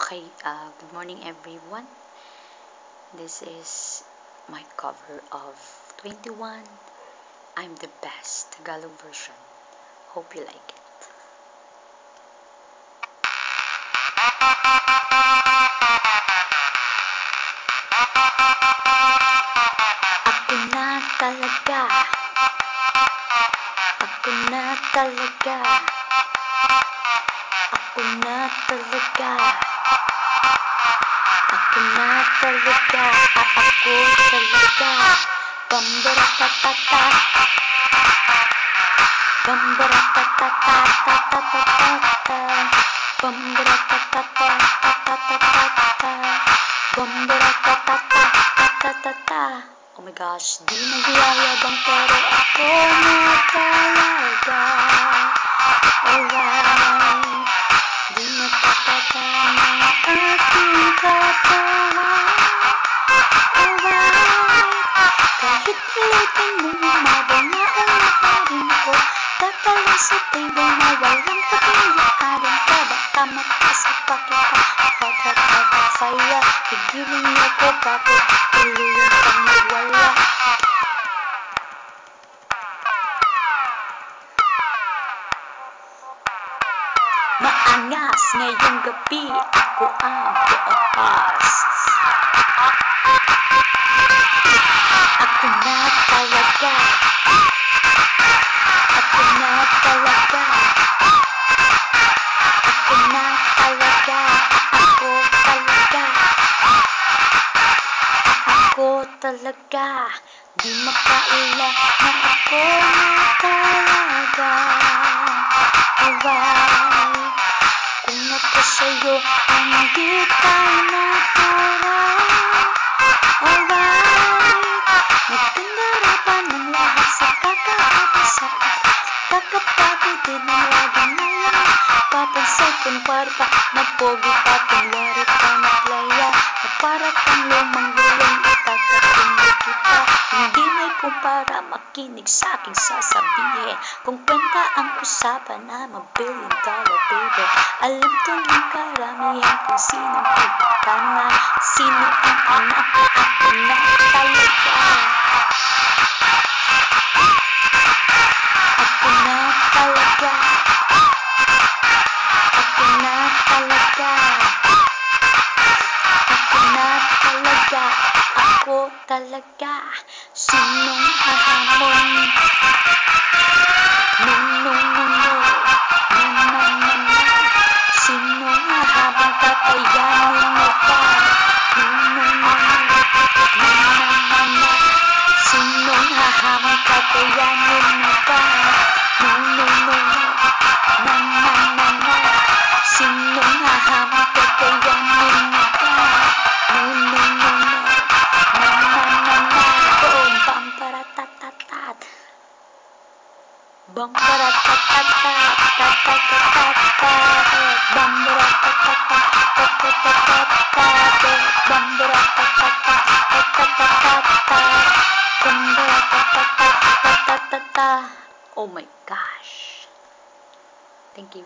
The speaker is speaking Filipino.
Okay, good morning everyone. This is my cover of 21. I'm the best Tagalog version. Hope you like it. Ako na talaga. Ako na talaga. Ako na talaga. Ako na talaga. Ako talaga. Bambara tatata. Bambara tatata. Tatatata. Bambara tatata. Tatatata. Bambara tatata. Tatatata. Oh my gosh, di nagyayabang pero ako na talaga. Alright. Di matatama aking katawan. Alright. Kahit pilitin mong mabangaon na pa rin ko. Tatalang sa table na walang pakilarin ka. Baka makasapa kita. Hot fire. Pigilin niyo ko bakit tuluyan kang nawala. Maangas ngayong gabi, ako ang boss. Ako na talaga. Ako na talaga. Ako na talaga. Ako talaga. Ako talaga. Di makaila na ako na talaga. Alright. Kung ako sa'yo ang di tayo natural. Alright. Nagtindarapan ng lahat sa kakaabasa. Kakapagod din ang laging ngayon. Papansay kung para pa nagpogi pa kung wari pa naglaya. Na para kang lumang gulong itatapindi kita. Hindi may kumpara makinig sa aking sasabihin. Kung kwenta ang usapan na $1 billion baby. Alam to ng karamihan kung sinong pagkana. Sino ang anak ako na talaga. Ako na talaga. Ako na talaga. Ako na talaga. Ako talaga. Sinong hahamon? No. Sinong hahabang tatayanin mo pa? No. Sinong hahabang tatayanin mo pa? No. Sinong hahabang tatayanin mo pa? No. Boom, bamparatatat. Bamparatatat. Oh my gosh. Thank you.